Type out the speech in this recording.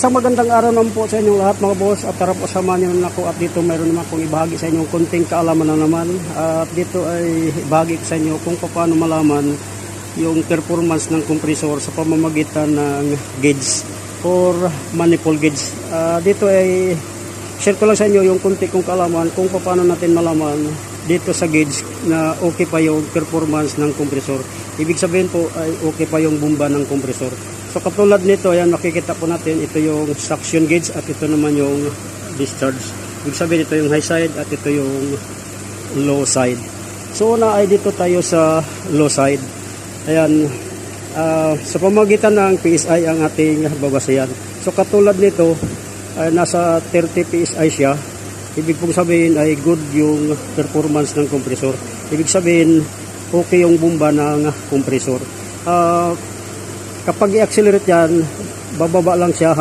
Isang magandang araw naman po sa inyong lahat mga boss, at tara po samahan niyo na ako at dito mayroon naman akong ibahagi sa inyo konting kaalaman na naman, at dito ay ibahagi ko sa inyo kung paano malaman yung performance ng kompresor sa pamamagitan ng gauge or manifold gauge. Dito ay share ko lang sa inyo yung konti kong kaalaman kung paano natin malaman dito sa gauge na okay pa yung performance ng kompresor. Ibig sabihin po ay okay pa yung bomba ng kompresor. So katulad nito, ayan, makikita po natin ito yung suction gauge at ito naman yung discharge. Ibig sabihin ito yung high side at ito yung low side. So una ay dito tayo sa low side. Ayan, sa pamamagitan ng PSI ang ating babasayan. So katulad nito, nasa 30 PSI siya. Ibig pong sabihin ay good yung performance ng kompresor. Ibig sabihin okay yung bomba ng kompresor. Kapag i-accelerate yan, bababa lang siya